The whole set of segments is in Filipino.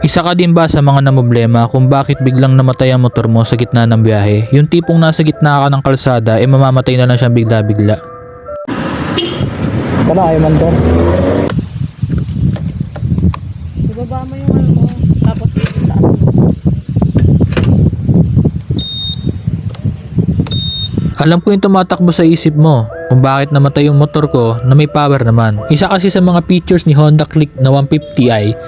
Isa ka din ba sa mga namblema kung bakit biglang namatay ang motor mo sa gitna ng biyahe? Yung tipong nasa gitna ka ng kalsada, mamamatay na lang siyang bigla-bigla. Wala kayo man doon. Ibaba mo yung ano mo, tapos itaas mo. Alam ko yung tumatakbo sa isip mo kung bakit namatay yung motor ko na may power naman. Isa kasi sa mga features ni Honda Click na 150i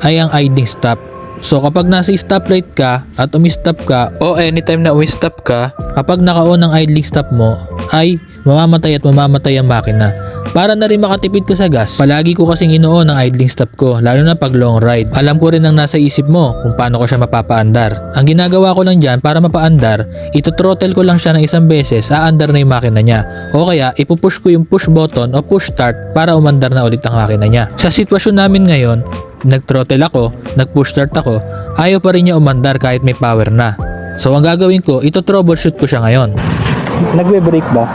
ay ang idling stop. So kapag nasa stoplight ka at umistop ka o anytime na umistop ka, kapag naka-on ang idling stop mo ay mamamatay ang makina. Para na rin makatipid ka sa gas, palagi ko kasing inoon ang idling stop ko, lalo na pag long ride. Alam ko rin ang nasa isip mo kung paano ko siya mapapaandar. Ang ginagawa ko lang dyan para mapaandar, ito-throttle ko lang siya ng isang beses, aandar na yung makina niya. O kaya ipupush ko yung push button o push start para umandar na ulit ang makina niya. Sa sitwasyon namin ngayon, nag-throttle ako, nag-push start ako, ayaw pa rin niya umandar kahit may power na. So ang gagawin ko, ito-troubleshoot ko siya ngayon. Nagbe-brake ba?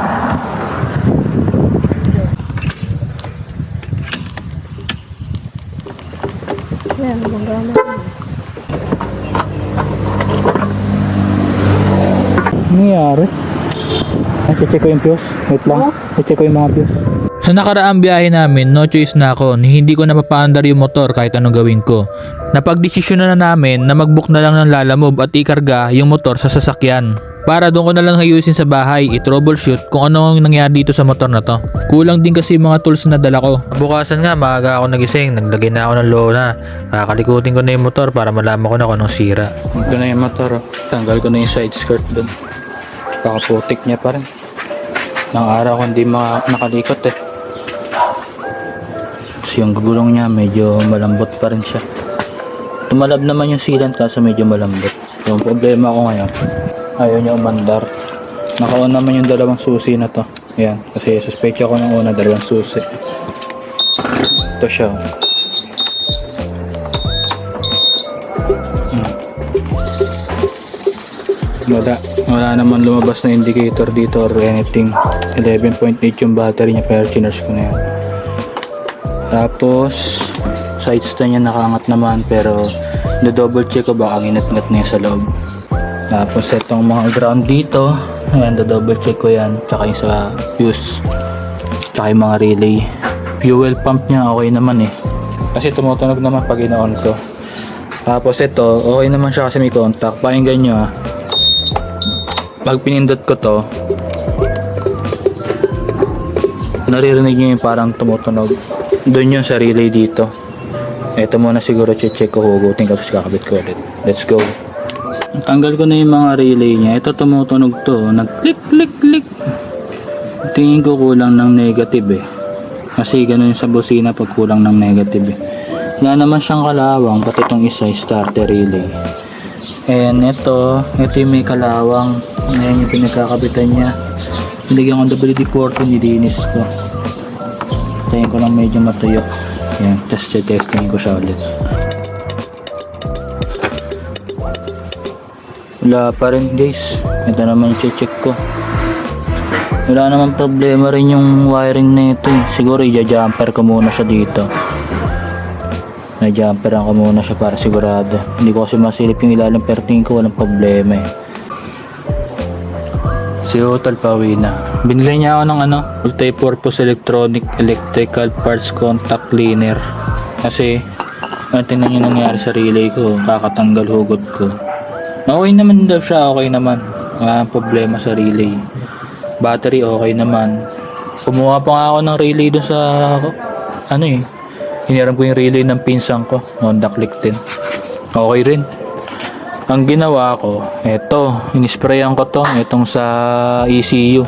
Yan, magana. Ano nangyari? Check ko yung fuse. Wait lang. Check ko yung mga fuse. Sa nakaraang biyahe namin, no choice na ako, hindi ko na mapaandar yung motor kahit anong gawin ko. Napagdesisyon na namin na mag-book na lang ng Lalamove at ikarga yung motor sa sasakyan. Para doon ko na lang ayusin sa bahay, i-troubleshoot kung ano ang nangyari dito sa motor na to. Kulang din kasi yung mga tools na dala ko. Bukasan nga, maaga ako nagising, naglagay na ako ng lona. Kakalikutin ko na yung motor para malaman ko na kung anong sira. Ito na yung motor. Tanggal ko na yung side skirt doon. Pakaputik niya pa rin. Nang araw ko hindi nakalikot eh. Kasi yung gulong niya medyo malambot pa rin siya. Tumalab naman yung sealant kaso medyo malambot. Yung problema ko ngayon, ayaw niya umandar. Naka-on naman yung dalawang susi na to. Ayan, kasi suspecha ko ng una dalawang susi. Ito siya. Wala naman lumabas na indicator dito or anything. 11.8 yung battery niya pero chinurge ko na yan. Tapos side stand niya nakaangat naman pero double check ko baka nginat-ngat na yan sa loob. Tapos itong mga ground dito, ayan, double check ko yan, tsaka yung sa fuse, tsaka yung mga relay. Fuel pump niya okay naman eh, kasi tumutunog naman pag ina-on ko. Tapos ito, okay naman siya kasi may contact. Pakinggan nyo ah, pag pinindot ko to, naririnig nyo yung parang tumutunog. Doon yung sa relay dito. Ito muna siguro check ko, hugutin ko tapos kakabit ko ulit. Let's go. Tanggal ko na yung mga relay niya. Ito tumutunog to. Nag-click, click, click. Tingin ko kulang ng negative eh. Kasi ganun sa busina pag kulang ng negative eh. Wala naman siyang kalawang. Pati itong isa starter relay. And ito yung may kalawang. Ayan yung pinagkakabitan niya. Nilagyan ko ng WD-40, nilinis ko. Tingin ko lang medyo matuyo. Ayan, testing ko siya ulit. Wala pa rin guys. Ito naman yung check ko. Wala naman problema rin yung wiring na ito eh. Siguro i-jumper ko muna siya dito. Na-jumperan ko muna siya para sigurado. Hindi ko kasi masilip yung ilalim pero tingin ko walang problema eh. Si Hotel pauwi na. Binili niya ako ng multi-purpose electrical parts contact cleaner. Kasi tingnan niyo nangyari sa relay ko. Kakatanggal hugot ko. Okay naman daw siya, okay naman. Wala problema sa relay. Battery okay naman. Kumuha pa nga ako ng relay dun sa hiniram ko yung relay ng pinsan ko, Honda Click 10. Okay rin. Ang ginawa ko, inisprayan ko to, itong sa ECU.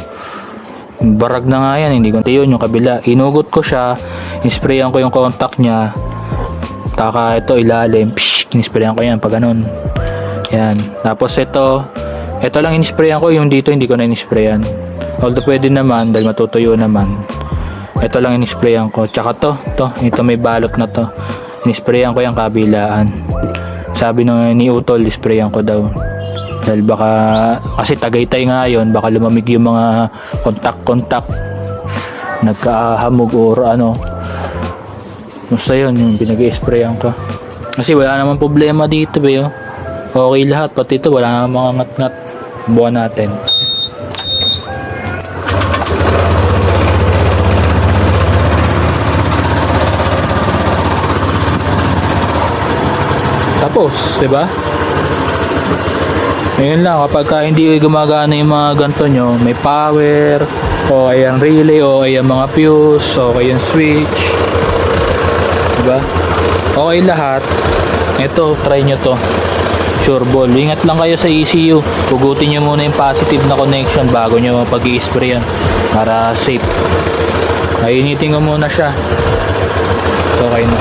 Barag na nga yan, hindi ko yun yung kabila. Inugot ko siya, inisprayan ko yung contact niya. Taka ito ilalim, inisprayan ko yan pag ganun. Yan. Tapos ito lang inisprayan ko, yung dito hindi ko na inisprayan. Although pwede naman dahil matutuyo naman. Ito lang inisprayan ko. Tsaka ito may balot na to. Inisprayan ko yung kabilaan. Sabi ni Utol, isprayan ko daw. Dahil baka, kasi Tagaytay nga yun, baka lumamig yung mga contact. Nagkahamog or Basta yun, yung pinag-i-sprayan ko. Kasi wala naman problema dito, be, oh. Okay lahat, pati ito, wala namang mga ngat-ngat. Buwan natin. Tapos, 'di ba? Ngayon lang, kapag hindi gumagana yung mga ganito nyo, may power, o ay ang relay, o ay ang mga fuse, o ay ang switch. Diba? Okay lahat. Ito, try nyo to. Sure ball. Ingat lang kayo sa ECU. Pugutin nyo muna yung positive na connection bago nyo pag-i-spray yan. Para safe. Nainitin ko muna siya. Okay na.